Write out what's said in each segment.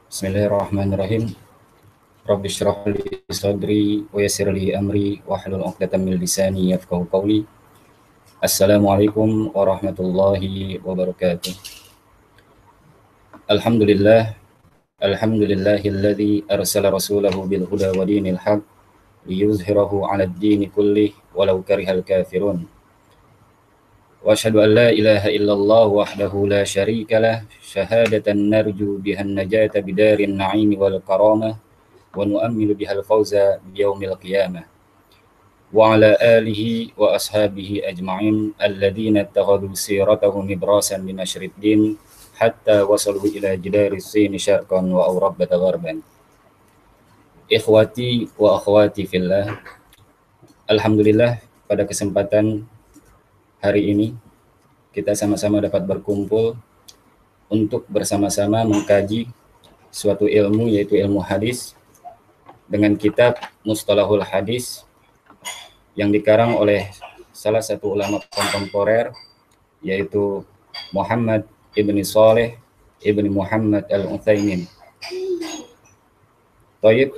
Bismillahirrahmanirrahim. Rabbi shrah li sadri wa yassir li amri wahlul 'uqdatam min lisani yafqahu qawli. Assalamualaikum warahmatullahi wabarakatuh. Alhamdulillahilladzi arsala rasulahu bil huda wa dinil haq liyuzhirahu 'alad dini kullih walau karihal kafirun. Wa asyhadu an la ilaha illallah wahdahu la syarika lah syahadatan narju bihan najata bidarin na'imi wal karamah wa nu'ammilu bihal fawza biyaumil qiyamah wa ala alihi wa ashabihi ajma'in alladhina ittakhadhu siratahum ibrasan min asyriddin hatta wasalu ila jidari sini syarqan wa awrabbata gharban. Ikhwati wa akhwati fillah, alhamdulillah pada kesempatan hari ini kita sama-sama dapat berkumpul untuk bersama-sama mengkaji suatu ilmu, yaitu ilmu hadis, dengan kitab Mustalahul Hadis yang dikarang oleh salah satu ulama kontemporer, yaitu Muhammad ibni Saleh ibni Muhammad al-Utsaimin. Taib,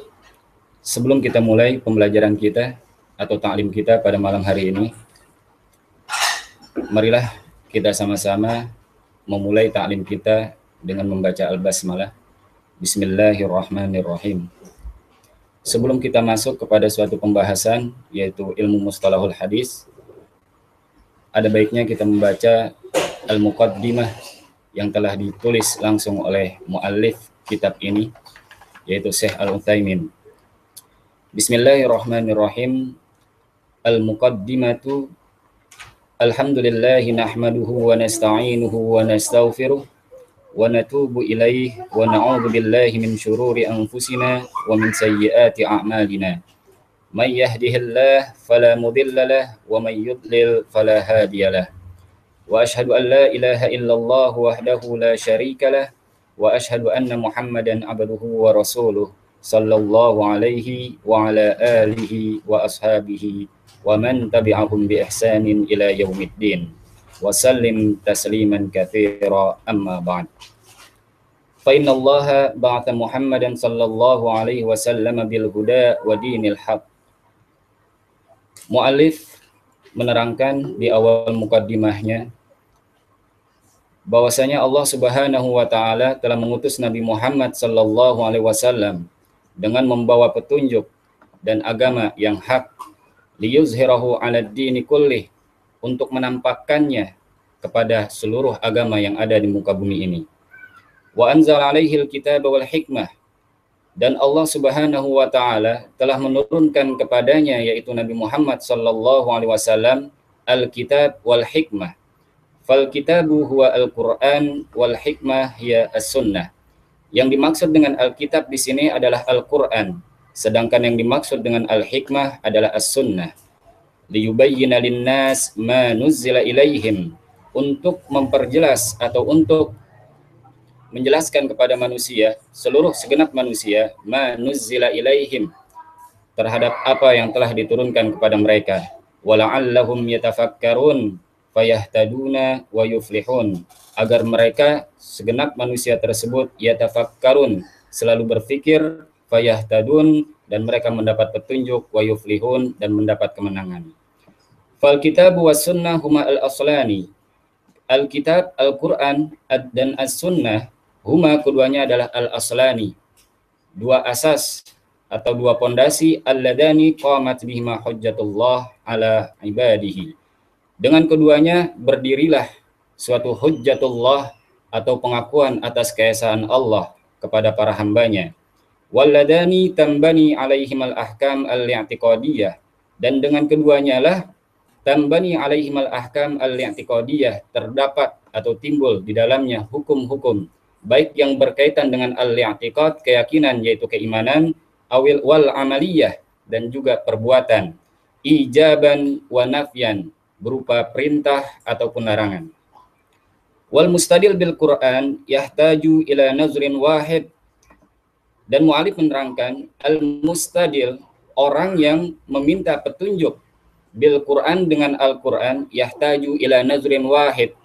sebelum kita mulai pembelajaran kita atau ta'lim kita pada malam hari ini, marilah kita sama-sama memulai ta'lim kita dengan membaca al-basmalah. Bismillahirrahmanirrahim. Sebelum kita masuk kepada suatu pembahasan, yaitu ilmu mustalahul hadis, ada baiknya kita membaca al-muqaddimah yang telah ditulis langsung oleh muallif kitab ini, yaitu Syekh Al-Utsaimin. Bismillahirrahmanirrahim. Al-muqaddimatu. Alhamdulillahi nahmaduhu wa nasta'inuhu wa nastaghfiruh wa natubu ilaih wa na'udzu billahi min syururi anfusina wa min sayyiati a'malina. May yahdihillahu fala mudilla lahu wa may yudlil fala hadiyalah. Wa asyhadu an la ilaha illallah wahdahu la syarika lah wa asyhadu anna Muhammadan abduhu wa rasuluh sallallahu alaihi wa ala alihi wa ashabihi wa man tabi'ahum bi ihsanin ila yaumiddin wa sallim tasliman katsira, amma ba'd. Fa inna Allaha ba'atha Muhammadan sallallahu alaihi wasallam bil huda wa dinil haq. Muallif menerangkan di awal mukaddimahnya bahwasanya Allah Subhanahu wa taala telah mengutus Nabi Muhammad sallallahu alaihi wasallam dengan membawa petunjuk dan agama yang hak, liyuzhirahu 'alad dini kullih, untuk menampakkannya kepada seluruh agama yang ada di muka bumi ini. Wa anzala 'alaihil kitaba wal hikmah, dan Allah Subhanahu wa taala telah menurunkan kepadanya, yaitu Nabi Muhammad sallallahu alaihi wasallam, al-kitab wal hikmah. Fal kitabu huwa al-Qur'an wal hikmah hiya as-sunnah. Yang dimaksud dengan Alkitab di sini adalah Al-Qur'an, sedangkan yang dimaksud dengan al-hikmah adalah as-sunnah. Liyubayyina linnas ma nuzzila ilaihim, untuk memperjelas atau untuk menjelaskan kepada manusia, seluruh segenap manusia, ma nuzzila ilaihim, terhadap apa yang telah diturunkan kepada mereka. Wala'allahum yatafakkarun fayahtaduna wa yuflihun, agar mereka segenap manusia tersebut yatafakkarun, selalu berfikir, fayahtadun, dan mereka mendapat petunjuk, wa yuflihun, dan mendapat kemenangan. Fal kitabu was sunnah huma al-aslani. Al-kitab, Al-Qur'an, dan as-sunnah, huma, keduanya adalah al-aslani, dua asas atau dua pondasi, alladani qamat bihima hujjatullah ala ibadihi. Dengan keduanya berdirilah suatu hujjatullah atau pengakuan atas keesaan Allah kepada para hambanya. Walladani tambani alaihimal ahkam al-i'tiqadiyah, dan dengan keduanya lah tambani alaihimal ahkam al-i'tiqadiyah, terdapat atau timbul di dalamnya hukum-hukum, baik yang berkaitan dengan al-i'tiqad, keyakinan yaitu keimanan, awil wal amaliyah, dan juga perbuatan, ijaban wa nafyan, berupa perintah ataupun larangan. Wal mustadil bil Qur'an yahtaju ila nazrin wahid, dan mu'alif menerangkan al-mustadil, orang yang meminta petunjuk, bil Qur'an, dengan Al-Qur'an, yahtaju ila nazrin wahid,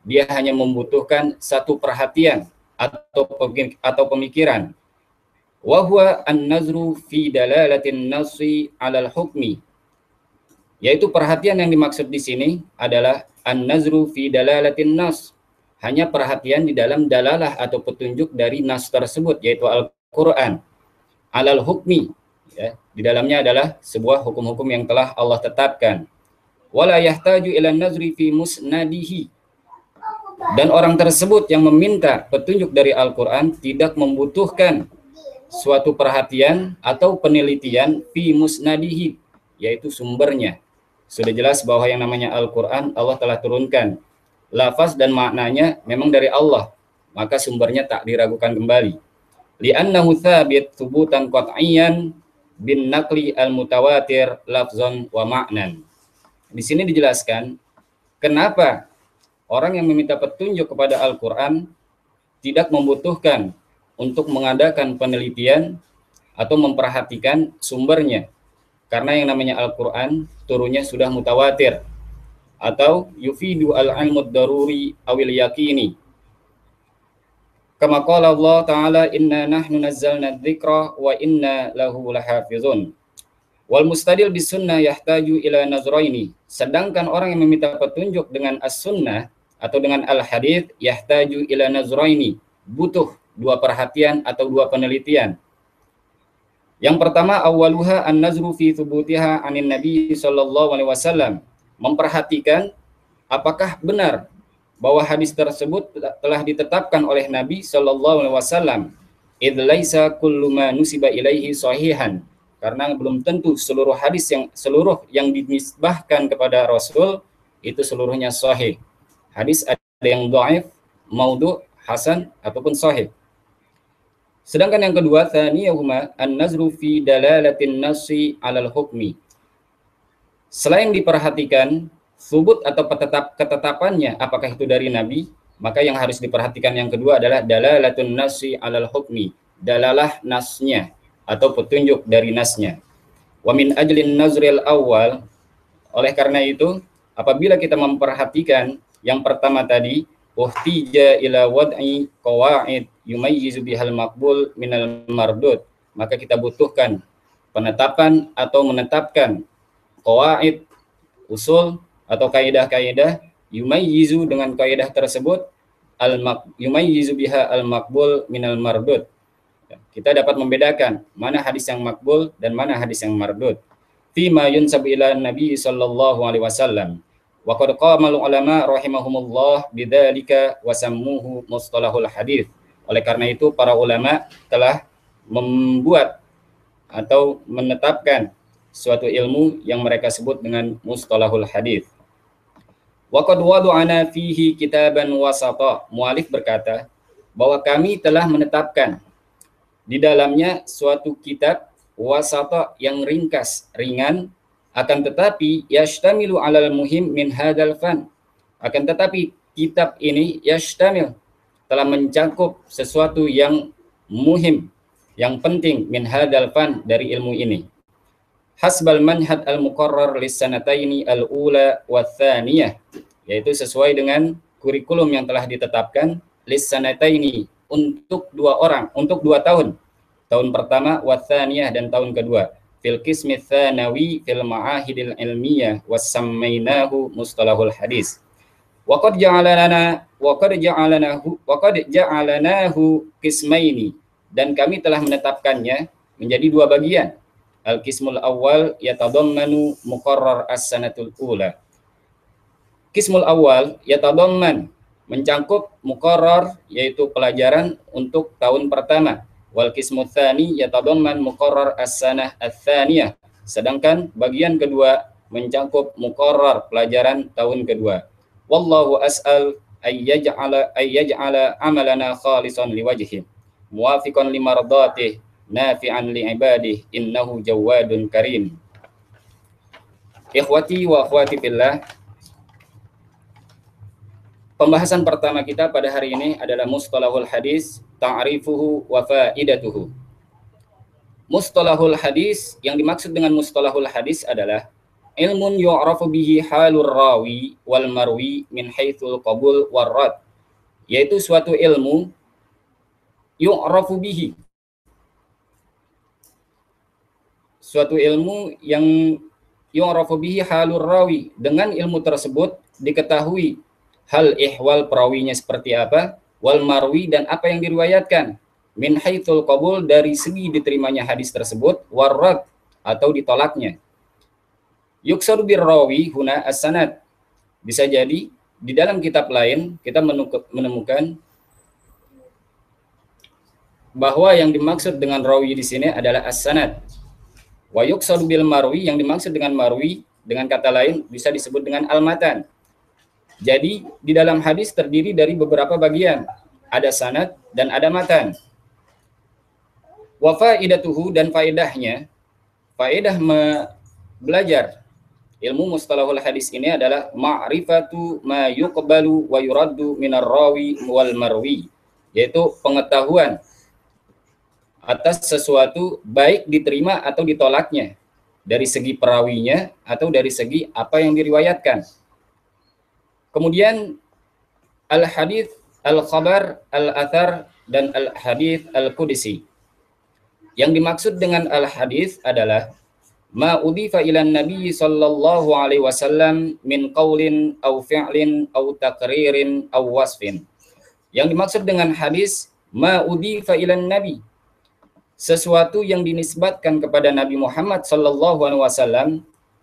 dia hanya membutuhkan satu perhatian atau pemikiran. Wa huwa an-nazru fi dalalatin nasi 'alal hukmi, yaitu perhatian yang dimaksud di sini adalah an-nazru fi dalalatin nas, hanya perhatian di dalam dalalah atau petunjuk dari nas tersebut, yaitu Al-Qur'an, 'alal hukmi, ya, di dalamnya adalah sebuah hukum-hukum yang telah Allah tetapkan. Wala yahtaju ila nazri fi musnadihi, dan orang tersebut yang meminta petunjuk dari Al-Qur'an tidak membutuhkan suatu perhatian atau penelitian fi musnadihi, yaitu sumbernya. Sudah jelas bahwa yang namanya Al-Qur'an Allah telah turunkan. Lafaz dan maknanya memang dari Allah, maka sumbernya tak diragukan kembali. Li'annahu thabit thubutan qat'iyan bin naqli al-mutawatir lafzan wa ma'nan. Di sini dijelaskan kenapa orang yang meminta petunjuk kepada Al-Qur'an tidak membutuhkan untuk mengadakan penelitian atau memperhatikan sumbernya. Karena yang namanya Al-Qur'an turunnya sudah mutawatir, atau yufidu al-ilmud daruri awil yaqini. Kama qala Allah Ta'ala, inna nahnu nazzalna dzikra wa inna lahu lahafizun. Wal mustadil bis sunnah yahtaju ila nazraini. Sedangkan orang yang meminta petunjuk dengan as-sunnah atau dengan al-hadits yahtaju ila nazraini, butuh dua perhatian atau dua penelitian. Yang pertama, awwaluha an-nazru fi thubutiha 'anin nabi sallallahu alaihi wasallam, memperhatikan apakah benar bahwa hadis tersebut telah ditetapkan oleh Nabi sallallahu alaihi wasallam. Idz laisa kullu ma nusiba ilaihi sahihan, karena belum tentu seluruh yang dinisbahkan kepada Rasul itu seluruhnya sahih. Hadis ada yang dhaif, maudhu, hasan ataupun sahih. Sedangkan yang kedua, tsaniyahuma an-nazru fi dalalatin nasi 'alal hukmi. Selain diperhatikan subut atau ketetapannya apakah itu dari Nabi, maka yang harus diperhatikan yang kedua adalah dalalatun nasi 'alal hukmi, dalalah nasnya atau petunjuk dari nasnya. Wa min ajlin nazril awal, oleh karena itu apabila kita memperhatikan yang pertama tadi, uhtija ila wad'i qawaid yumayyizu bihal maqbul minal mardud, maka kita butuhkan penetapan atau menetapkan qawaid, usul atau kaidah-kaidah, yumayyizu dengan kaidah tersebut yumayyizu biha al maqbul minal mardud. Kita dapat membedakan mana hadis yang makbul dan mana hadis yang mardud. Fi ma yunsabu ila Nabi sallallahu alaihi wasallam. Wa qad qama ulama rahimahumullah bidzalika wa sammuhu mustalahul hadis. Oleh karena itu para ulama telah membuat atau menetapkan suatu ilmu yang mereka sebut dengan mustalahul hadis. Wa qad wadu'ana fihi kitaban wasata. Mualif berkata bahwa kami telah menetapkan di dalamnya suatu kitab wasata yang ringkas, ringan, akan tetapi yashtamilu alal muhim min hadzal fan. Akan tetapi kitab ini yashtamil, telah mencakup sesuatu yang muhim, yang penting, min hadzal fan, dari ilmu ini. Hasbal manhaj al-muqarrar lis-sanataini al-ula wa tsaniyah, yaitu sesuai dengan kurikulum yang telah ditetapkan lis-sanataini, untuk untuk 2 tahun. Tahun pertama wa tsaniyah, dan tahun kedua. Fil qismi tsanawi fil ma'ahidil ilmiyah wasammainahu mustalahul hadis. Wa qad ja'alanahu qismaini, dan kami telah menetapkannya menjadi 2 bagian. Al-qismul awal yatadammanu muqarrar as-sanatul ula. Qismul awal yatadamman, mencangkup muqarrar, yaitu pelajaran untuk tahun pertama. Wal qismu tsani yatadamman muqarrar as-sanah ats-tsaniyah, sedangkan bagian kedua mencangkup muqarrar, pelajaran tahun kedua. Wallahu as'al ayyaj'ala amalana khalisan liwajhihi muwafiqan limardatihi nafi'an li'ibadihi innahu jawadun karim. Ikhwati wa akhwati fillah, pembahasan pertama kita pada hari ini adalah mustalahul hadis, ta'rifuhu wa faidatuhu. Mustalahul hadis, yang dimaksud dengan mustalahul hadis adalah ilmun yu'rafu bihi halur rawi wal marwi min haitsul qabul warrad, yaitu suatu ilmu yu'rafu bihi, suatu ilmu yang yu'rafu bihi halur rawi, dengan ilmu tersebut diketahui hal ihwal perawinya seperti apa, wal marwi dan apa yang diriwayatkan, min haitsul qabul dari segi diterimanya hadis tersebut, warrad atau ditolaknya. Yuksadu bir rawi huna as-sanad, bisa jadi di dalam kitab lain kita menemukan bahwa yang dimaksud dengan rawi di sini adalah as-sanad. Wa yuksadu bil marwi, yang dimaksud dengan marwi dengan kata lain bisa disebut dengan al-matan. Jadi di dalam hadis terdiri dari beberapa bagian, ada sanad dan ada matan. Wa faidatuhu, dan faedahnya, faedah belajar ilmu mustalahul hadis ini adalah ma'rifatu ma yuqbalu wa yuraddu minar rawi wal marwi, yaitu pengetahuan atas sesuatu baik diterima atau ditolaknya dari segi perawinya atau dari segi apa yang diriwayatkan. Kemudian al-hadits, al-khabar, al-athar, dan al-hadits al-qudsi. Yang dimaksud dengan al-hadits adalah ma udhifa ila nabi sallallahu alaihi wasallam min qaulin aw fi'lin aw taqririn aw wasfin. Yang dimaksud dengan hadis ma udhifa ila nabi, sesuatu yang dinisbatkan kepada Nabi Muhammad sallallahu alaihi wasallam,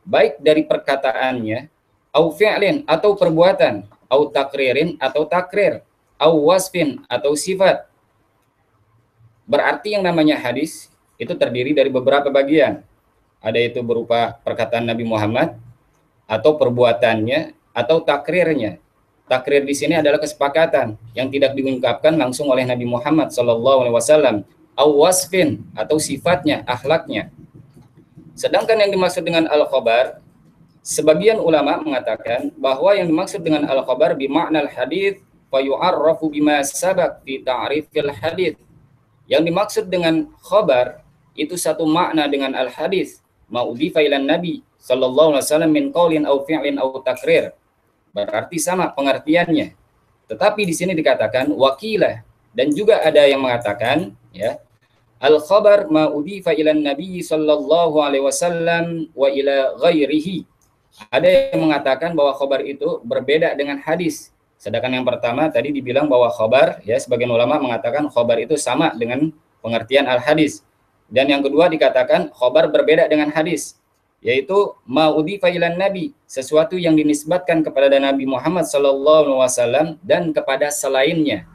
baik dari perkataannya, au fi'lin atau perbuatan, au takririn atau takrir, au wasfin atau sifat. Berarti yang namanya hadis itu terdiri dari beberapa bagian. Ada itu berupa perkataan Nabi Muhammad, atau perbuatannya, atau takrirnya. Takrir di sini adalah kesepakatan yang tidak diungkapkan langsung oleh Nabi Muhammad SAW. Au wasfin, atau sifatnya, akhlaknya. Sedangkan yang dimaksud dengan al-khabar, sebagian ulama mengatakan bahwa yang dimaksud dengan al-khabar bimakna al-hadits fa yu'arrafu bima sabaq fi ta'rifil hadits. Yang dimaksud dengan khabar itu satu makna dengan al-hadits, ma'udhifa ilan nabi sallallahu alaihi wasallam min qaulin aw fi'lin aw takrir. Berarti sama pengertiannya. Tetapi di sini dikatakan wakilah, dan juga ada yang mengatakan ya, al-khabar ma'udhifa ilan nabi sallallahu alaihi wasallam wa ila ghairihi. Ada yang mengatakan bahwa khabar itu berbeda dengan hadis. Sedangkan yang pertama tadi dibilang bahwa khabar, ya, sebagian ulama mengatakan khabar itu sama dengan pengertian al-hadis. Dan yang kedua dikatakan khabar berbeda dengan hadis, yaitu ma'udhifa ilan nabi, sesuatu yang dinisbatkan kepada Nabi Muhammad SAW dan kepada selainnya.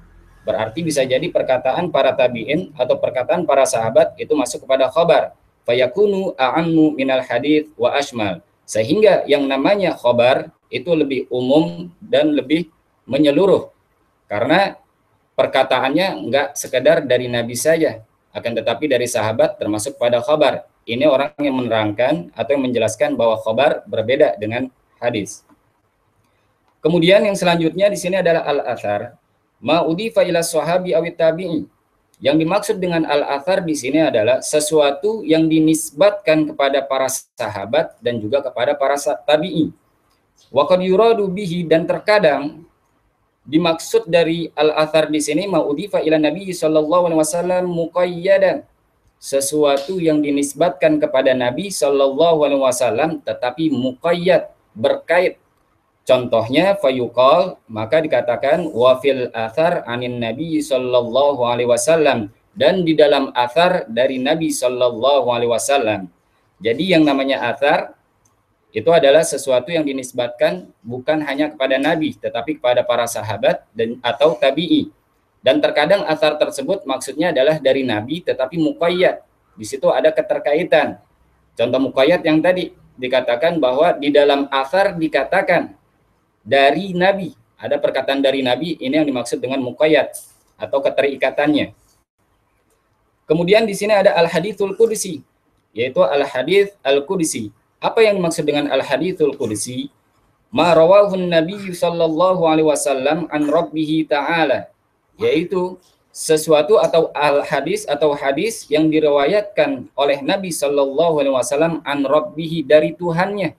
Berarti bisa jadi perkataan para tabi'in atau perkataan para sahabat itu masuk kepada khabar. Fayakunu a'ammu minal hadits wa ashmal. Sehingga yang namanya khabar itu lebih umum dan lebih menyeluruh. Karena perkataannya enggak sekedar dari Nabi saja, akan tetapi dari sahabat termasuk pada khabar. Ini orang yang menerangkan atau yang menjelaskan bahwa khabar berbeda dengan hadis. Kemudian yang selanjutnya di sini adalah al-athar, ma udhifa ila sahabi awit tabi'i. Yang dimaksud dengan al-athar di sini adalah sesuatu yang dinisbatkan kepada para sahabat dan juga kepada para tabi'i. Wa qad yuradu bihi, dan terkadang dimaksud dari al-athar di sini ma'udhifa ila Nabi sallallahu alaihi wasallam muqayyadan, sesuatu yang dinisbatkan kepada Nabi sallallahu alaihi wasallam tetapi muqayyad, berkait. Contohnya fayuqal, maka dikatakan wa fil athar anin Nabi sallallahu alaihi wasallam, dan di dalam athar dari Nabi sallallahu alaihi wasallam. Jadi yang namanya athar itu adalah sesuatu yang dinisbatkan bukan hanya kepada Nabi, tetapi kepada para sahabat dan atau tabi'i. Dan terkadang athar tersebut maksudnya adalah dari Nabi, tetapi muqayyad. Di situ ada keterkaitan. Contoh muqayyad yang tadi dikatakan bahwa di dalam athar dikatakan dari Nabi. Ada perkataan dari Nabi, ini yang dimaksud dengan muqayyad atau keterikatannya. Kemudian di sini ada al-haditsul qudsi, yaitu al-hadits al-qudsi. Apa yang dimaksud dengan al-haditsul qudsi? Ma rawahun Nabi sallallahu alaihi wasallam an rabbih ta'ala, yaitu sesuatu atau al-hadis atau hadis yang diriwayatkan oleh Nabi sallallahu alaihi wasallam an rabbih, dari Tuhannya.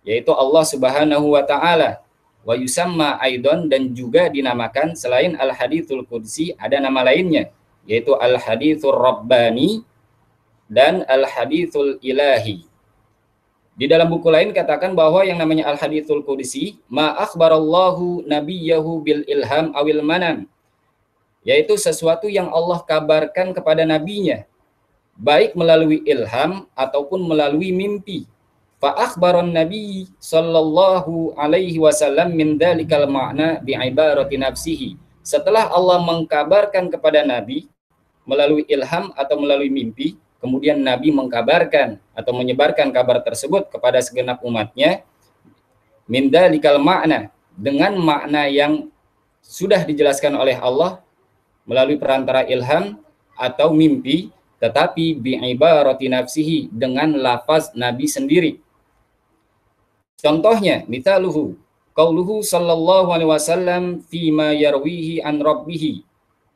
yaitu Allah Subhanahu wa taala. Wa yusamma aidon, dan juga dinamakan selain al-haditsul qudsi ada nama lainnya, yaitu al-haditsul rabbani dan al-haditsul ilahi. Di dalam buku lain katakan bahwa yang namanya al-haditsul qudsi ma akhbarallahu nabiyahu bil ilham awil manam, yaitu sesuatu yang Allah kabarkan kepada nabinya baik melalui ilham ataupun melalui mimpi. Fa akhbaron nabi sallallahu alaihi wasallam min dalikal ma'na bi ibarati nafsihi. Setelah Allah mengkabarkan kepada nabi melalui ilham atau melalui mimpi, kemudian nabi mengkabarkan atau menyebarkan kabar tersebut kepada segenap umatnya min dalikal ma'na, dengan makna yang sudah dijelaskan oleh Allah melalui perantara ilham atau mimpi, tetapi bi ibarati nafsihi, dengan lafaz nabi sendiri. Contohnya, mithaluhu qauluhu sallallahu alaihi wasallam fi ma yarwihi an rabbih,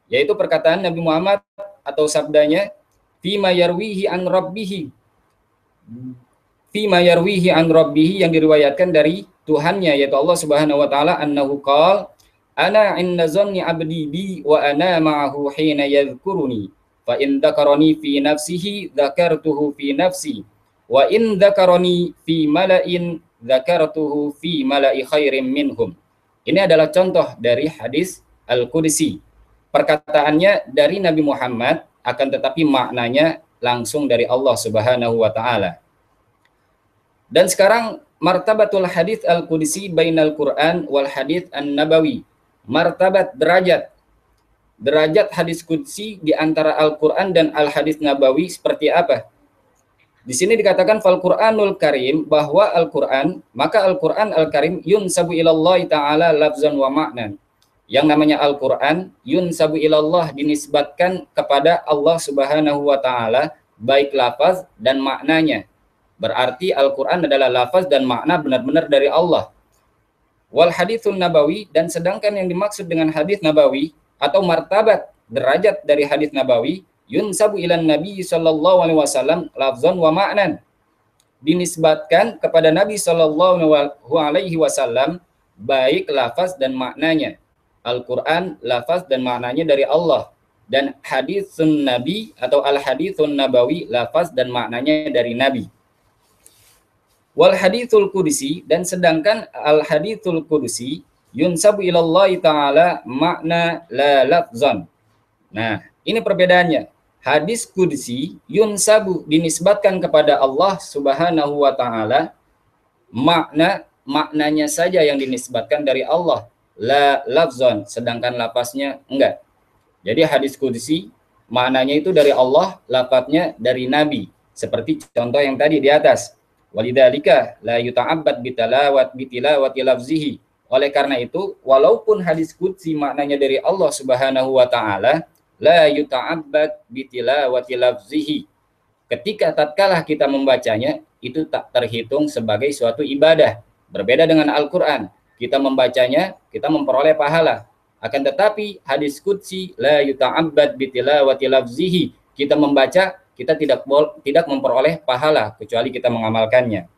yaitu perkataan Nabi Muhammad atau sabdanya fi ma yarwihi an rabbih, fi ma yarwihi an rabbih, yang diriwayatkan dari Tuhannya yaitu Allah Subhanahu wa taala, annahu qala ana inna zanni abdi bi wa ana ma'ahu hina yadhkuruni fa in dzakarani fi nafsihi dzakartuhu fi nafsi wa in dzakarani fi mala'in dzakartuhu fi mala'i khairim minhum. Ini adalah contoh dari hadis al-qudsi. Perkataannya dari Nabi Muhammad, akan tetapi maknanya langsung dari Allah Subhanahu wa taala. Dan sekarang martabatul hadis al-qudsi bainal Quran wal hadis an-nabawi. Martabat derajat hadis qudsi di antara Al-Qur'an dan al-hadis nabawi seperti apa? Di sini dikatakan fal Qur'anul Karim, bahwa Al-Qur'an, maka Al-Qur'an Al-Karim yunsabu ilallahi ta'ala lafzan wa ma'nan. Yang namanya Al-Qur'an yunsabu ilallah, dinisbatkan kepada Allah Subhanahu wa taala baik lafaz dan maknanya. Berarti Al-Qur'an adalah lafaz dan makna benar-benar dari Allah. Wal haditsun nabawi, dan sedangkan yang dimaksud dengan hadis nabawi atau martabat derajat dari hadis nabawi, yunsabu ilan nabi sallallahu alaihi wasallam lafzan wa ma'nan, dinisbatkan kepada Nabi sallallahu alaihi wasallam baik lafaz dan maknanya. Al-Qur'an lafaz dan maknanya dari Allah, dan haditsun nabi atau al-haditsun nabawi lafaz dan maknanya dari Nabi. Wal haditsul qudsi, dan sedangkan al-haditsul qudsi yunsabu ilallahi ta'ala makna la lafzan. Nah, ini perbedaannya. Hadis qudsi yunsabu, dinisbatkan kepada Allah Subhanahu wa taala, maknanya saja yang dinisbatkan dari Allah, la lafzan, sedangkan lafaznya enggak. Jadi hadis qudsi maknanya itu dari Allah, lafaznya dari Nabi, seperti contoh yang tadi di atas. Walidzalika la yuta'abbad bitilawati lafzihi. Oleh karena itu, walaupun hadis qudsi maknanya dari Allah Subhanahu wa taala, la yuta'abbad bitilawati lafzihi, ketika tatkala kita membacanya itu tak terhitung sebagai suatu ibadah. Berbeda dengan Al-Qur'an, kita membacanya kita memperoleh pahala. Akan tetapi hadis qudsi la yuta'abbad bitilawati lafzihi, kita membaca kita tidak memperoleh pahala kecuali kita mengamalkannya.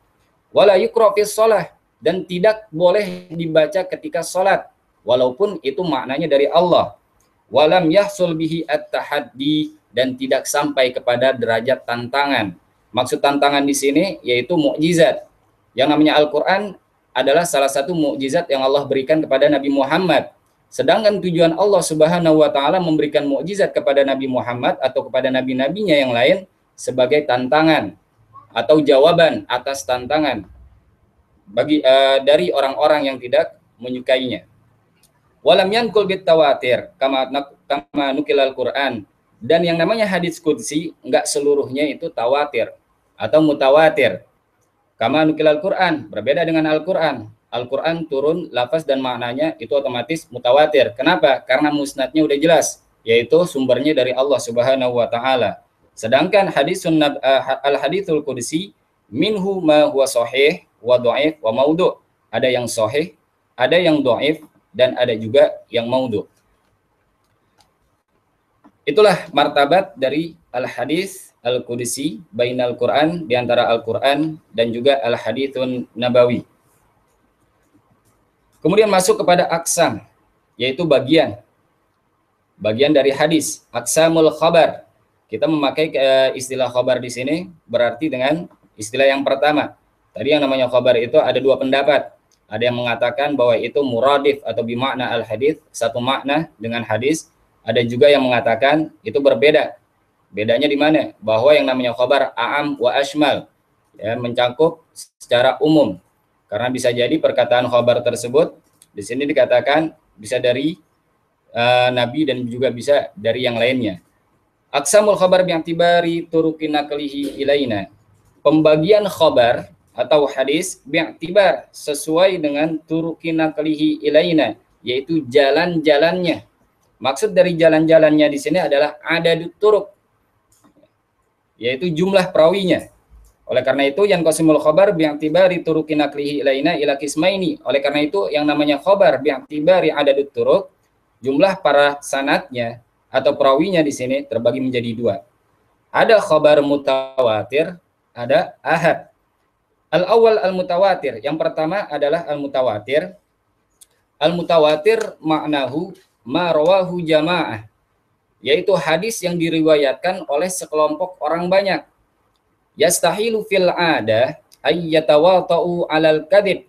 Wala yuqra fis shalah, dan tidak boleh dibaca ketika salat walaupun itu maknanya dari Allah. Walam yahsul bihi at-tahaddi, dan tidak sampai kepada derajat tantangan. Maksud tantangan di sini yaitu mukjizat. Yang namanya Al-Qur'an adalah salah satu mukjizat yang Allah berikan kepada Nabi Muhammad. Sedangkan tujuan Allah Subhanahu wa taala memberikan mukjizat kepada Nabi Muhammad atau kepada nabi-nabinya yang lain sebagai tantangan atau jawaban atas tantangan bagi dari orang-orang yang tidak menyukainya. Walam yankul bit tawatir kama nukilal Quran, dan yang namanya hadis qudsi enggak seluruhnya itu tawatir atau mutawatir. Kama nukilal Quran, berbeda dengan Al-Qur'an. Al-Qur'an turun lafaz dan maknanya itu otomatis mutawatir. Kenapa? Karena musnadnya udah jelas, yaitu sumbernya dari Allah Subhanahu wa taala. Sedangkan al-haditsul qudsi minhu ma huwa sahih wa dhaif wa maudhu. Ada yang sahih, ada yang dhaif, dan ada juga yang maudhu. Itulah martabat dari al-hadis al-qudsi bainal Quran, di antara Al-Quran dan juga al-hadithun nabawi. Kemudian masuk kepada aksam, yaitu bagian dari hadis. Aksamul khabar. Kita memakai istilah khabar di sini berarti dengan istilah yang pertama. Tadi yang namanya khabar itu ada dua pendapat. Ada yang mengatakan bahwa itu muradif atau bimakna al-hadis, satu makna dengan hadis. Ada juga yang mengatakan itu berbeda. Bedanya di mana? Bahwa yang namanya khabar a'am wa ashmal, ya, mencakup secara umum. Karena bisa jadi perkataan khabar tersebut di sini dikatakan bisa dari Nabi dan juga bisa dari yang lainnya. Aksamul khabar bi'tibari turuqi naqlihi ilaina. Pembagian khabar atau hadis bi'tibar sesuai dengan turuqi naqlihi ilaina, yaitu jalan-jalannya. Maksud dari jalan-jalannya di sini adalah adadut turuq, yaitu jumlah perawinya. Oleh karena itu yang qasimul khabar bi'tibari turuqi naqlihi ilaina ila qismaini. Oleh karena itu yang namanya khabar bi'tibari adadut turuq, jumlah para sanadnya atau perawinya di sini terbagi menjadi dua. Ada khabar mutawatir, ada ahad. Al-awwal al-mutawatir. Yang pertama adalah al-mutawatir. Al-mutawatir maknahu ma rawahu jamaah, yaitu hadis yang diriwayatkan oleh sekelompok orang banyak. Yastahilu fil ada ayyatawata'u alal kadhib,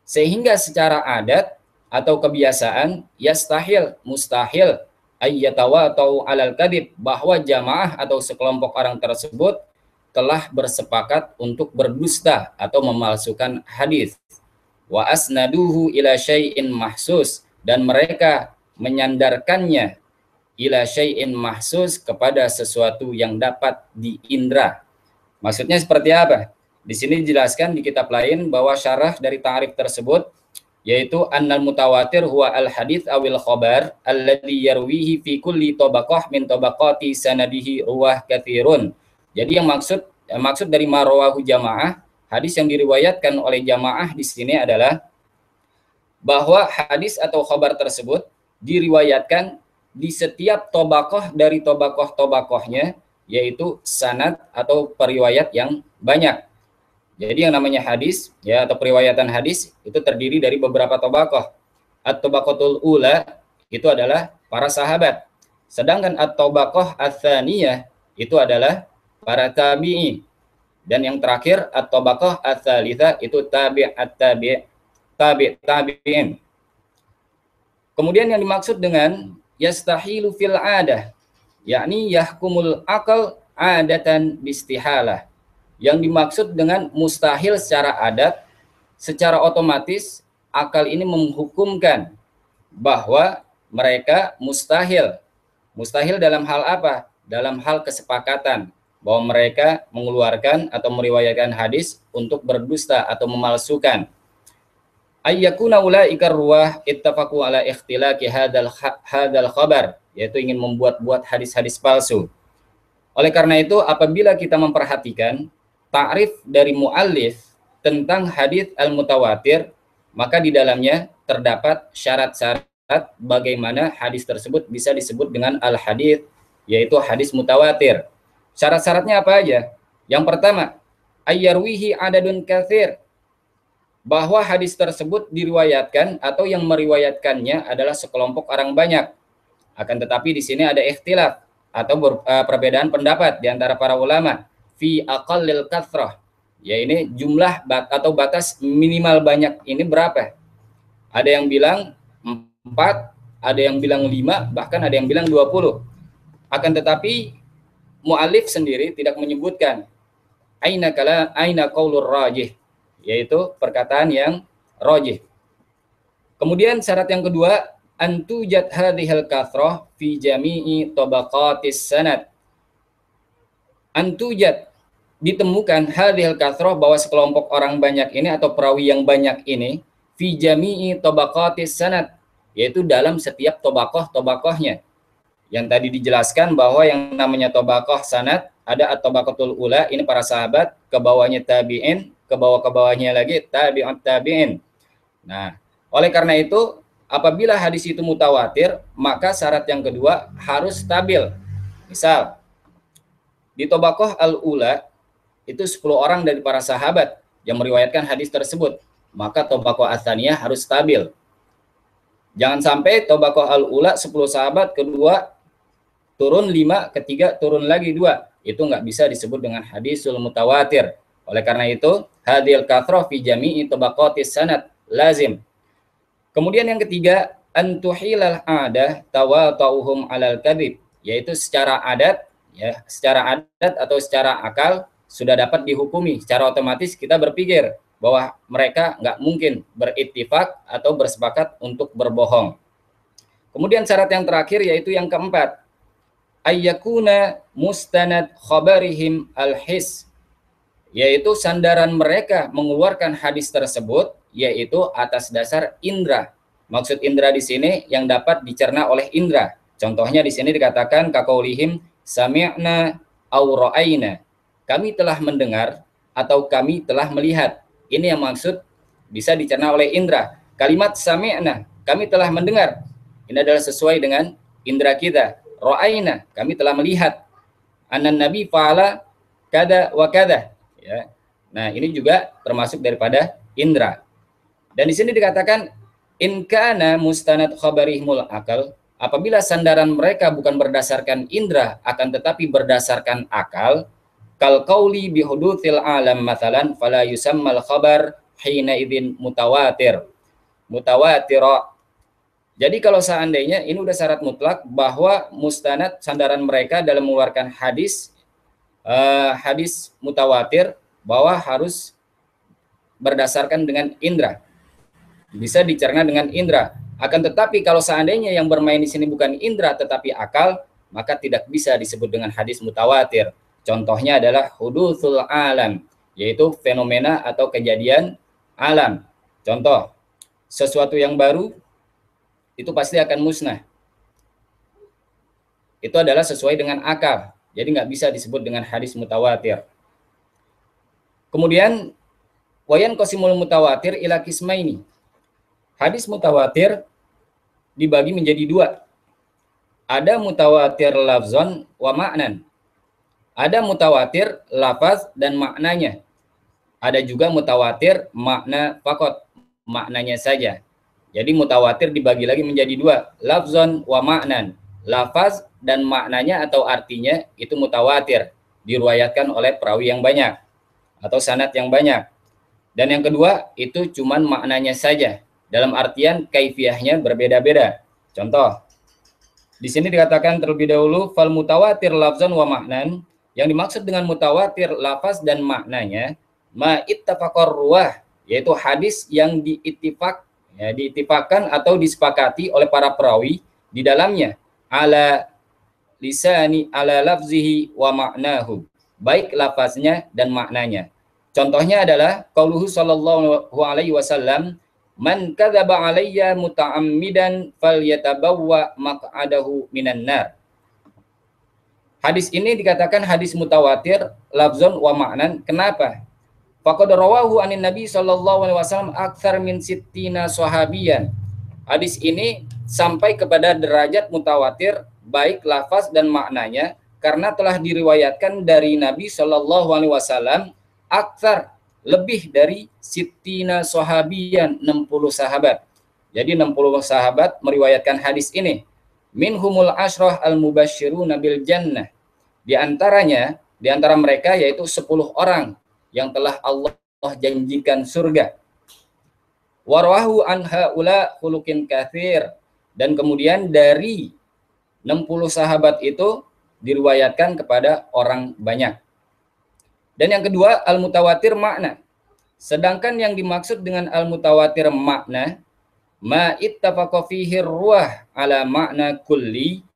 sehingga secara adat atau kebiasaan mustahil ayyatawata'u alal kadhib, bahwa jamaah atau sekelompok orang tersebut telah bersepakat untuk berdusta atau memalsukan hadis. Wa asnaduhu ila syai'in mahsus, dan mereka menyandarkannya ila syai'in mahsus, kepada sesuatu yang dapat diindra. Maksudnya seperti apa? Di sini dijelaskan di kitab lain bahwa syarah dari ta'rif tersebut yaitu annal mutawatir huwa al hadits awil khabar alladzi yarwihi fi kulli tabaqah min tabaqati sanadihi ruwah katsirun. Jadi yang maksud dari marwahu jamaah, hadis yang diriwayatkan oleh jamaah di sini adalah bahwa hadis atau khabar tersebut diriwayatkan di setiap tabaqah dari tabaqah-tabaqahnya, yaitu sanad atau periwayat yang banyak. Jadi yang namanya hadis, ya, atau periwayatan hadis itu terdiri dari beberapa tabaqah. At-tabaqatul ula itu adalah para sahabat. Sedangkan at-tabaqah ats-tsaniyah itu adalah para tabi'in. Dan yang terakhir at-tabaqah ats-tsalitsah itu tabi'in. Kemudian yang dimaksud dengan yastahilu fil adah, yakni yahkumul akal adatan bistihalah. Yang dimaksud dengan mustahil secara adat, secara otomatis akal ini menghukumkan bahwa mereka mustahil. Mustahil dalam hal apa? Dalam hal kesepakatan bahwa mereka mengeluarkan atau meriwayatkan hadis untuk berdusta atau memalsukan. Ayyakuna ulaika ruwah ittafaqu ala ikhtilaqi hadal khabar, yaitu ingin membuat hadis-hadis palsu. Oleh karena itu, apabila kita memperhatikan ta'rif dari muallif tentang hadis al-mutawatir, maka di dalamnya terdapat syarat-syarat bagaimana hadis tersebut bisa disebut dengan al-hadis, yaitu hadis mutawatir. Syarat-syaratnya apa aja? Yang pertama, ayyarwihi adadun katsir, bahwa hadis tersebut diriwayatkan atau yang meriwayatkannya adalah sekelompok orang banyak. Akan tetapi di sini ada ikhtilaf atau perbedaan pendapat di antara para ulama fi aqallil kathrah, ya, ini jumlah atau batas minimal banyak ini berapa? Ada yang bilang 4, ada yang bilang 5, bahkan ada yang bilang 20. Akan tetapi mu'alif sendiri tidak menyebutkan aina qaulur rajih, yaitu perkataan yang rajih. Kemudian syarat yang kedua, antujat hadhil kathrah fi jami'i tabaqatis sanad. Antujat, ditemukan hadhil kathrah, bahwa sekelompok orang banyak ini atau perawi yang banyak ini, fi jami'i tabaqatis sanad, yaitu dalam setiap tabaqah-tabaqahnya. Yang tadi dijelaskan bahwa yang namanya tabaqah sanad ada at-tabaqatul ula, ini para sahabat, ke bawahnya tabi'in, ke bawahnya lagi tabi'ut tabi'in. Nah, oleh karena itu apabila hadis itu mutawatir, maka syarat yang kedua harus stabil. Misal, di Tobaqoh Al-Ula itu 10 orang dari para sahabat yang meriwayatkan hadis tersebut. Maka Tobaqoh Ats-Tsaniyah harus stabil. Jangan sampai Tobaqoh Al-Ula 10 sahabat, kedua turun 5, ketiga turun lagi 2. Itu nggak bisa disebut dengan hadisul mutawatir. Oleh karena itu, hadil kathrah fi jami'i tabaqatis sanad lazim. Kemudian yang ketiga, antuhilal adah tawatauhum alal kadhib, yaitu secara adat, ya, secara adat atau secara akal sudah dapat dihukumi. Secara otomatis kita berpikir bahwa mereka nggak mungkin berittifaq atau bersepakat untuk berbohong. Kemudian syarat yang terakhir yaitu yang keempat, ayyakuna mustanad khabarihim al-his, yaitu sandaran mereka mengeluarkan hadis tersebut yaitu atas dasar indra. Maksud indra di sini yang dapat dicerna oleh indra. Contohnya di sini dikatakan kaqaulihim sami'na aw ra'ayna. Kami telah mendengar atau kami telah melihat. Ini yang maksud bisa dicerna oleh indra. Kalimat sami'na, kami telah mendengar. Ini adalah sesuai dengan indra kita. Ra'ayna, kami telah melihat. Anan nabi fa'ala kada wa kada. Ya. Nah, ini juga termasuk daripada indra. Dan di sini dikatakan in kana mustanad khabarihmul akal, apabila sandaran mereka bukan berdasarkan indra akan tetapi berdasarkan akal, kal qauli bi hudutsil alam mathalan fala yusammal khabar hina idzin mutawatir. Mutawatira. Jadi kalau seandainya ini udah syarat mutlak bahwa mustanad sandaran mereka dalam mengeluarkan hadis hadis mutawatir bahwa harus berdasarkan dengan indra. Bisa dicerna dengan indra. Akan tetapi kalau seandainya yang bermain di sini bukan indra tetapi akal, maka tidak bisa disebut dengan hadis mutawatir. Contohnya adalah hudutsul alam, yaitu fenomena atau kejadian alam. Contoh, sesuatu yang baru itu pasti akan musnah. Itu adalah sesuai dengan akal. Jadi nggak bisa disebut dengan hadis mutawatir. Kemudian wayan qasimul mutawatir ila qismaini. Hadis mutawatir dibagi menjadi 2. Ada mutawatir lafzon wa ma'nan. Ada mutawatir lafaz dan maknanya. Ada juga mutawatir makna fakot, maknanya saja. Jadi mutawatir dibagi lagi menjadi 2, lafzon wa ma'nan. Lafaz dan maknanya atau artinya itu mutawatir, diriwayatkan oleh perawi yang banyak atau sanad yang banyak. Dan yang kedua itu cuman maknanya saja. Dalam artian kaifiyahnya berbeda-beda. Contoh, di sini dikatakan terlebih dahulu fal mutawatir lafzan wa ma'nan. Yang dimaksud dengan mutawatir lafaz dan maknanya ma ittafaqar ruwah, yaitu hadis yang diittifaq, ya, diittifaqkan atau disepakati oleh para perawi di dalamnya ala lisani ala lafzihi wa ma'nahu, baik lafaznya dan maknanya. Contohnya adalah qauluhu sallallahu alaihi wasallam, man kadzaba alayya muta'ammidan falyatabawwa maq'adahu minan nar. Hadis ini dikatakan hadis mutawatir lafzon wa ma'nan. Kenapa? Faqad rawahu anin Nabi sallallahu alaihi wasallam aktsar min sittina sahabiyan. Hadis ini sampai kepada derajat mutawatir baik lafaz dan maknanya karena telah diriwayatkan dari Nabi sallallahu alaihi wasallam aktsar, lebih dari sittina sahabiyan, 60 sahabat. Jadi 60 sahabat meriwayatkan hadis ini. Minhumul asyrah al-mubasysyiruna bil jannah. Di antara mereka yaitu 10 orang yang telah Allah janjikan surga. Warahu an haula khuluqin katsir, dan kemudian dari 60 sahabat itu diriwayatkan kepada orang banyak. Dan yang kedua, al-mutawatir makna. Sedangkan yang dimaksud dengan al-mutawatir makna, ma ittafaqa fihi ruwah ala makna kulli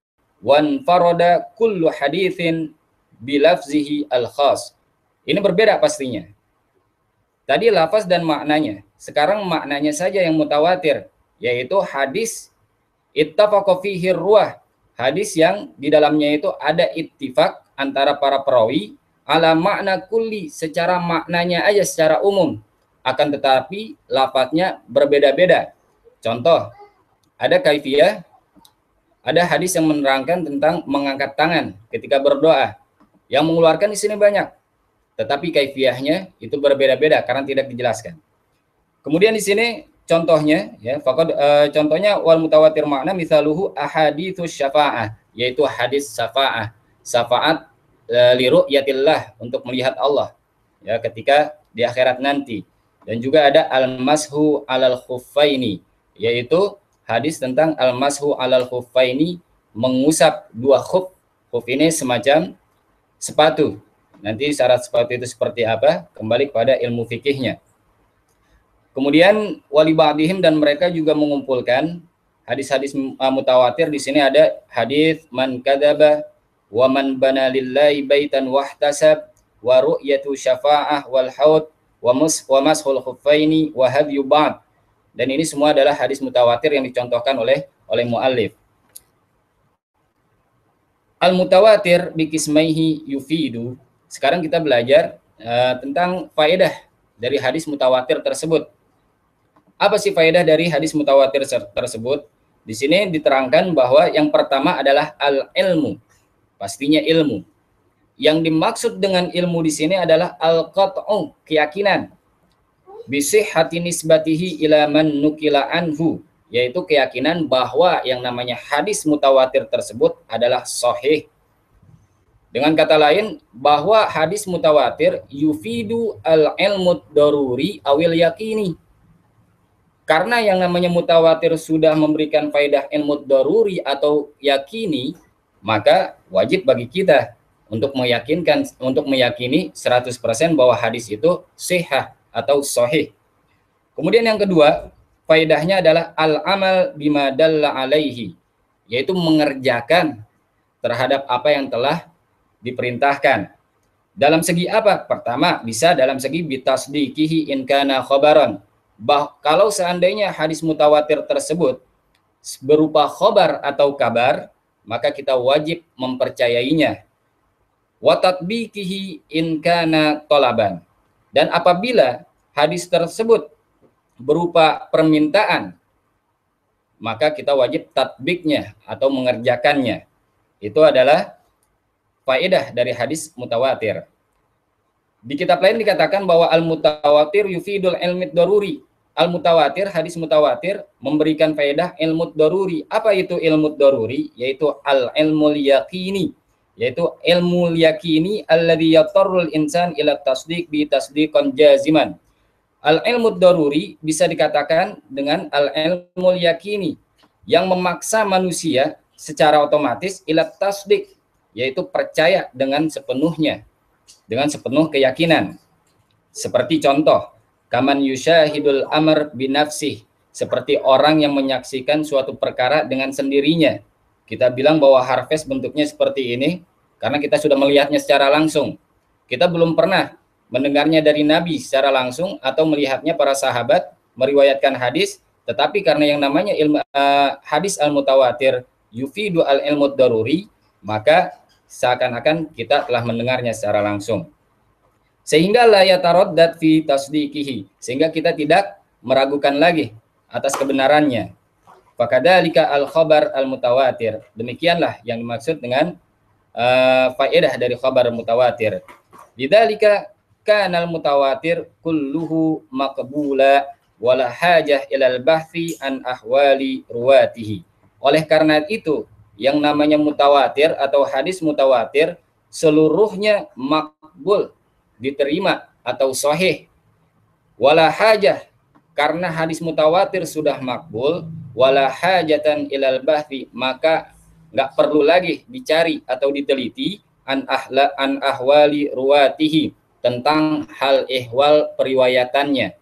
wan farada kullu haditsin bilafzihi al-khas. Ini berbeda pastinya. Tadi lafaz dan maknanya. Sekarang maknanya saja yang mutawatir, yaitu hadis ittafaqa fihi ruwah, hadis yang di dalamnya itu ada ittifaq antara para perawi ala makna kulli, secara maknanya aja secara umum, akan tetapi lafadznya berbeda-beda. Contoh, ada kaifiyah Ada hadis yang menerangkan tentang mengangkat tangan ketika berdoa. Yang mengeluarkan di sini banyak, tetapi kaifiyahnya itu berbeda-beda karena tidak dijelaskan. Kemudian di sini contohnya ya, contohnya wal mutawatir makna misaluhu ahaditsus syafa'ah, yaitu hadis syafa'ah. Syafaat li ru'yatillah, untuk melihat Allah ya ketika di akhirat nanti. Dan juga ada al-mashu alal khuffaini, yaitu hadis tentang al-mashu alal khuffaini, mengusap dua khuf. Khuf ini semacam sepatu. Nanti syarat sepatu itu seperti apa? Kembali kepada ilmu fikihnya. Kemudian wali ba'dihim, dan mereka juga mengumpulkan hadis-hadis mutawatir. Di sini ada hadis man kadzaba wa man bana lillahi baitan wahtasab wa ru'yatu syafa'ah wal haud wa mashul khuffaini wa hadyu ba'd. Dan ini semua adalah hadis mutawatir yang dicontohkan oleh muallif. Al-mutawatir bikismaihi yufidu. Sekarang kita belajar tentang faedah dari hadis mutawatir tersebut. Apa sih faedah dari hadis mutawatir tersebut? Di sini diterangkan bahwa yang pertama adalah al-ilmu. Pastinya ilmu. Yang dimaksud dengan ilmu di sini adalah al-qat'u, keyakinan. Bisihhati nisbatihi ila man nukila anhu, yaitu keyakinan bahwa yang namanya hadis mutawatir tersebut adalah sahih. Dengan kata lain, bahwa hadis mutawatir yufidu al-ilmu daruri awil yakini. Karena yang namanya mutawatir sudah memberikan faedah ilmu daruri atau yakini, maka wajib bagi kita untuk meyakini 100% bahwa hadis itu sahih atau sahih. Kemudian yang kedua, faedahnya adalah al-amal bima dalla alaihi, yaitu mengerjakan terhadap apa yang telah diperintahkan. Dalam segi apa? Pertama, bisa dalam segi bitasdiqihi in kana khabaran. Kalau seandainya hadis mutawatir tersebut berupa khobar atau kabar, maka kita wajib mempercayainya. Wa tatbiqihi in kana talaban. Dan apabila hadis tersebut berupa permintaan, maka kita wajib tatbiknya atau mengerjakannya. Itu adalah faedah dari hadis mutawatir. Di kitab lain dikatakan bahwa al-mutawatir yufidul ilmid daruri. Al-mutawatir, hadis mutawatir memberikan faedah ilmu daruri. Apa itu ilmu daruri? Yaitu al-ilmul yaqini, yaitu ilmu yakini alladhi yatarrul insan ila tasdiq bi tasdiqan jaziman. Al-ilmu daruri bisa dikatakan dengan al-ilmul yakini, yang memaksa manusia secara otomatis ila tasdiq, yaitu percaya dengan sepenuhnya, dengan sepenuh keyakinan. Seperti contoh, kaman yusyahidul amr binafsih, seperti orang yang menyaksikan suatu perkara dengan sendirinya. Kita bilang bahwa harvest bentuknya seperti ini karena kita sudah melihatnya secara langsung. Kita belum pernah mendengarnya dari Nabi secara langsung atau melihatnya para sahabat meriwayatkan hadis, tetapi karena yang namanya hadis al-mutawatir yufidu al-ilmu daruri, maka seakan-akan kita telah mendengarnya secara langsung. Sehingga la yataraddat fi tasdiqihi, sehingga kita tidak meragukan lagi atas kebenarannya. Fakadzalika al-khabar al-mutawatir. Demikianlah yang dimaksud dengan faedah dari khabar mutawatir. Lidzalika kana al-mutawatir kulluhu maqbula wala hajah ilal bahthi an ahwali ruwatihi. Oleh karena itu, yang namanya mutawatir atau hadis mutawatir seluruhnya makbul, diterima atau sahih. Wala hajah, karena hadis mutawatir sudah makbul, wala hajatan ilal bahthi, maka nggak perlu lagi dicari atau diteliti an ahwali ruwatihi, tentang hal ihwal periwayatannya.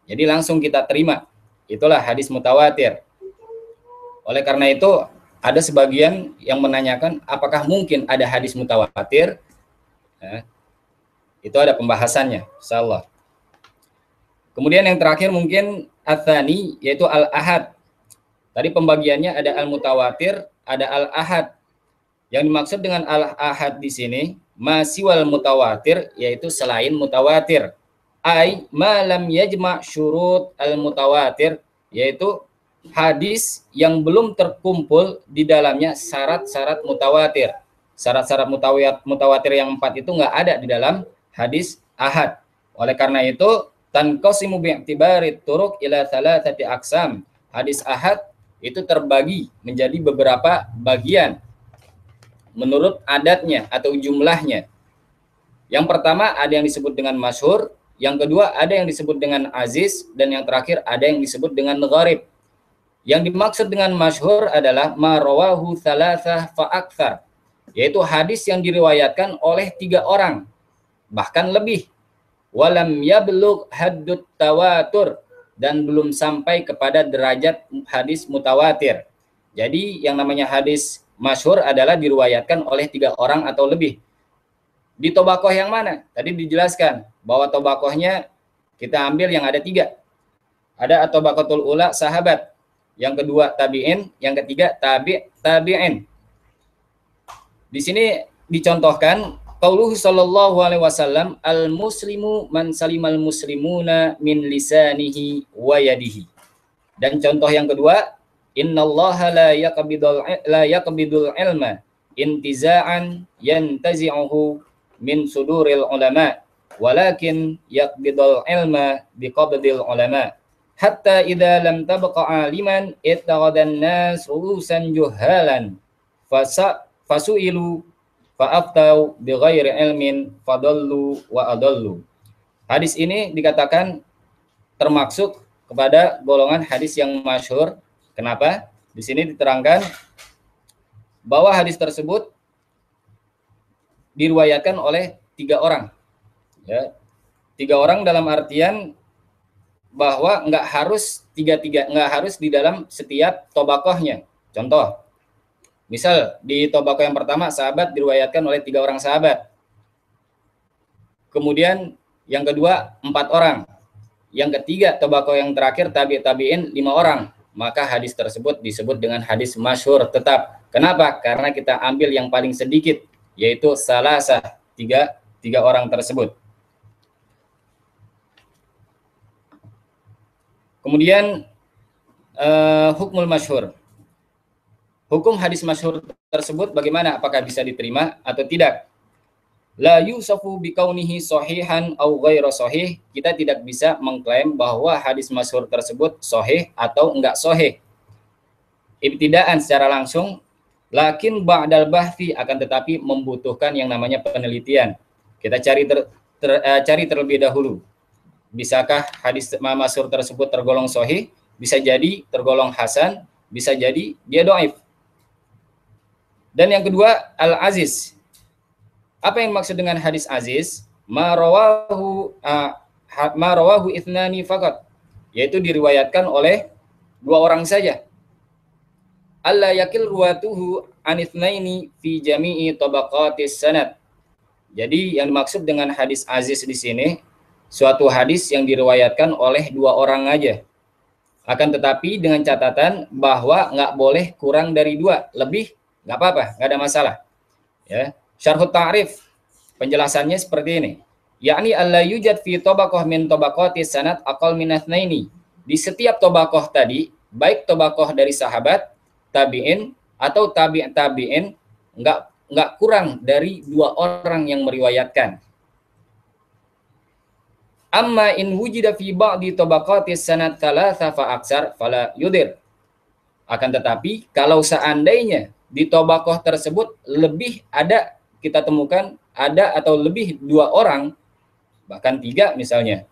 Jadi langsung kita terima. Itulah hadis mutawatir. Oleh karena itu, ada sebagian yang menanyakan apakah mungkin ada hadis mutawatir? Ya, itu ada pembahasannya, insyaallah. Kemudian yang terakhir mungkin ats-tsani, yaitu al-ahad. Tadi pembagiannya ada al-mutawatir, ada al-ahad. Yang dimaksud dengan al-ahad di sini masiwal mutawatir, yaitu selain mutawatir. Ai ma lam yajma' syurut al-mutawatir, yaitu hadis yang belum terkumpul di dalamnya syarat-syarat mutawatir. Syarat-syarat mutawatir yang 4 itu nggak ada di dalam hadis ahad. Oleh karena itu, tanqasimu bi'tibari turuq ila thalathati aqsam. Hadis ahad itu terbagi menjadi beberapa bagian menurut adatnya atau jumlahnya. Yang pertama ada yang disebut dengan masyhur, yang kedua ada yang disebut dengan aziz, dan yang terakhir ada yang disebut dengan gharib. Yang dimaksud dengan masyhur adalah ma rawahu thalathah fa aktsar, yaitu hadis yang diriwayatkan oleh 3 orang bahkan lebih. Walam yablugh haddut tawatur, dan belum sampai kepada derajat hadis mutawatir. Jadi yang namanya hadis masyhur adalah diriwayatkan oleh 3 orang atau lebih. Di tobakoh yang mana? Tadi dijelaskan bahwa tobakohnya kita ambil yang ada 3. Ada at-tabaqatul ula sahabat, yang kedua tabi'in, yang ketiga tabi'in. Di sini dicontohkan qauluhu sallallahu alaihi wasallam, al-muslimu man salimal muslimuna min lisanihi wa yadihi. Dan contoh yang kedua, innallaha la yaqbidul ilma intiza'an yantazi'uhu min suduril ulama, walakin yaqbidul ilma biqabdil ulama. Hatta idza lam tabqa aliman ittaqadan nas ru'usan juhalan fasu'ilu fa'aftau bighairi ilmin fadallu wa adallu. Hadis ini dikatakan termasuk kepada golongan hadis yang masyhur. Kenapa? Di sini diterangkan bahwa hadis tersebut diriwayatkan oleh 3 orang. Ya. 3 orang dalam artian bahwa nggak harus nggak harus di dalam setiap tobakohnya. Contoh, misal di tobakoh yang pertama sahabat diriwayatkan oleh 3 orang sahabat. Kemudian yang kedua 4 orang. Yang ketiga tobakoh yang terakhir tabi'in 5 orang. Maka hadis tersebut disebut dengan hadis masyhur tetap. Kenapa? Karena kita ambil yang paling sedikit, yaitu salasah, 3 orang tersebut. Kemudian hukmul masyhur. Hukum hadis masyhur tersebut bagaimana? Apakah bisa diterima atau tidak? La yusafu bikaunihi sahihan au ghairu sahih. Kita tidak bisa mengklaim bahwa hadis masyhur tersebut sahih atau enggak sahih ibtidaan secara langsung, lakin ba'dal bahfi, akan tetapi membutuhkan yang namanya penelitian. Kita cari terlebih dahulu. Bisakah hadis masyhur tersebut tergolong sahih? Bisa jadi tergolong hasan, bisa jadi dia dhaif. Dan yang kedua, al-aziz. Apa yang maksud dengan hadis aziz? Ma rawahu ithnani faqat, yaitu diriwayatkan oleh 2 orang saja. Alla yakil ruwatuhu anithnaini fi jami'i tabaqatis sanad. Jadi yang dimaksud dengan hadis aziz di sini suatu hadis yang diriwayatkan oleh 2 orang aja. Akan tetapi dengan catatan bahwa nggak boleh kurang dari 2, lebih nggak apa-apa, nggak ada masalah. Ya, syarhut ta'rif penjelasannya seperti ini. Yakni alla yujad fi tabaqah min tabaqatis sanad aqal min itsnaini. Di setiap tabaqah tadi, baik tabaqah dari sahabat, tabi'in atau tabi'in, nggak kurang dari 2 orang yang meriwayatkan. Amma in wujida fi ba'di tabaqatis sanad thalatha fa aksar fala yudir. Akan tetapi kalau seandainya di tabaqah tersebut lebih ada, kita temukan ada atau lebih 2 orang, bahkan 3 misalnya.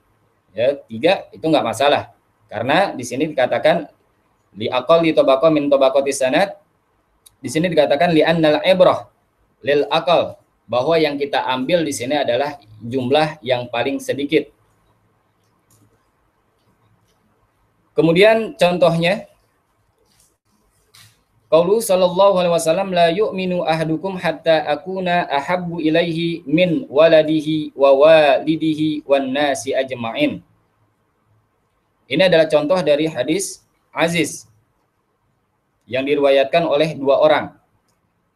Ya, 3 itu nggak masalah. Karena di sini dikatakan li aqal li tabaqah min tabaqatis sanad. Di sini dikatakan li annal ibrah lil aqal, bahwa yang kita ambil di sini adalah jumlah yang paling sedikit. Kemudian contohnya qaulu sallallahu alaihi wasallam la yu'minu ahadukum hatta akuna ahabbu ilaihi min waladihi wa walidihi wan nasi ajma'in. Ini adalah contoh dari hadis aziz yang diriwayatkan oleh 2 orang.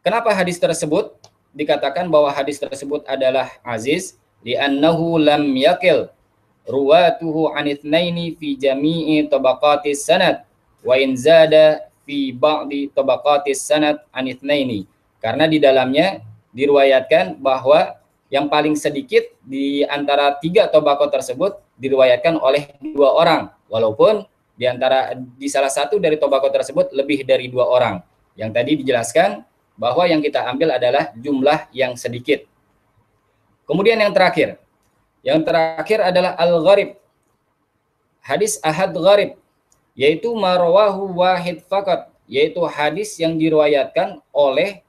Kenapa hadis tersebut dikatakan bahwa hadis tersebut adalah aziz? Li'annahu lam yakil ruwatuhu anithnaini fi jami'i tabaqatis sanad. wa in zada fi ba'di tabaqatis sanad an itsnaini. Karena di dalamnya diriwayatkan bahwa yang paling sedikit di antara 3 tabaqat tersebut diriwayatkan oleh 2 orang, walaupun di salah satu dari tabaqat tersebut lebih dari 2 orang. Yang tadi dijelaskan bahwa yang kita ambil adalah jumlah yang sedikit. Kemudian yang terakhir adalah al-gharib. Hadis ahad gharib, yaitu marwahu wahid faqat, yaitu hadis yang diriwayatkan oleh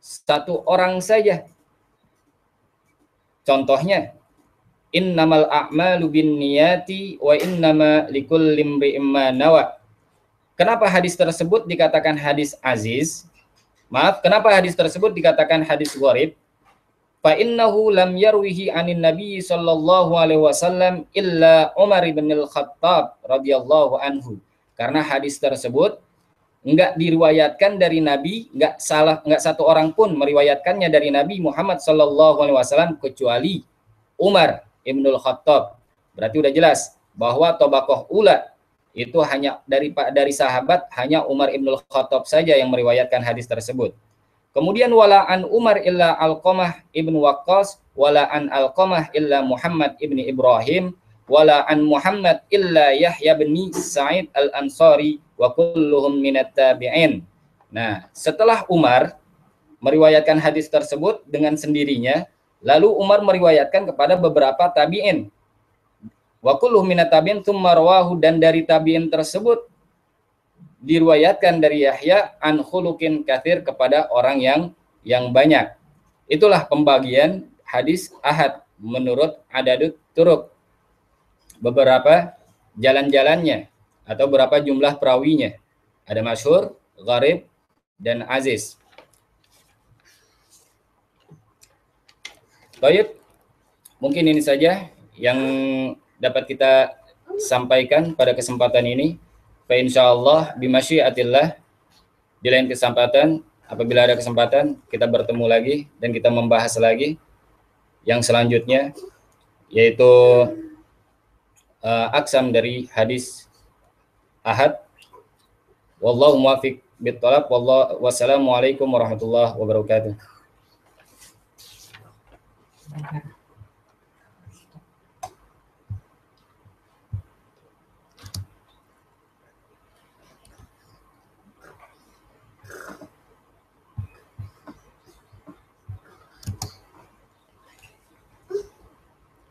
1 orang saja. Contohnya, innamal a'malu binniyati wa innama likulli imri'in ma nawa. Kenapa hadis tersebut dikatakan hadis aziz? Kenapa hadis tersebut dikatakan hadis gharib? Fa innahu lam yarwihi anin nabi sallallahu alaihi wasallam illa Umar bin al-Khattab radhiyallahu anhu. Karena hadis tersebut enggak diriwayatkan dari Nabi, enggak 1 orang pun meriwayatkannya dari Nabi Muhammad sallallahu alaihi wasallam kecuali Umar bin al-Khattab. Berarti udah jelas bahwa tabaqah ula itu hanya dari sahabat hanya Umar bin al-Khattab saja yang meriwayatkan hadis tersebut. Kemudian wala an Umar illa Alqamah ibn Waqqas, wala an Alqamah illa Muhammad ibn Ibrahim, wala an Muhammad illa Yahya bin Sa'id al-Ansari wa kulluhum minat tabi'in. Nah, setelah Umar meriwayatkan hadis tersebut dengan sendirinya, lalu Umar meriwayatkan kepada beberapa tabi'in. Wa kulluhum minat tabi'in tsumma rawahu, dan dari tabi'in tersebut diriwayatkan dari Yahya an khuluqin katsir, kepada orang yang banyak. Itulah pembagian hadis ahad menurut adadut turuk. Beberapa jalan-jalannya atau berapa jumlah perawinya. Ada masyhur, gharib, dan aziz. Baik, mungkin ini saja yang dapat kita sampaikan pada kesempatan ini. Fa insyaallah bimasyiatillah, di lain kesempatan apabila ada kesempatan kita bertemu lagi dan kita membahas lagi yang selanjutnya, yaitu aksam dari hadis ahad. Wallahu muwaffiq bitthalab. Wassalamualaikum warahmatullahi wabarakatuh.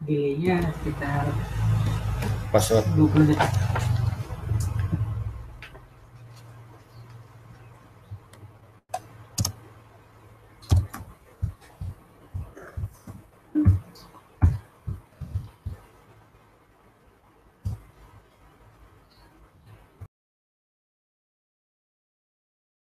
Delaynya sekitar Password 20 detik.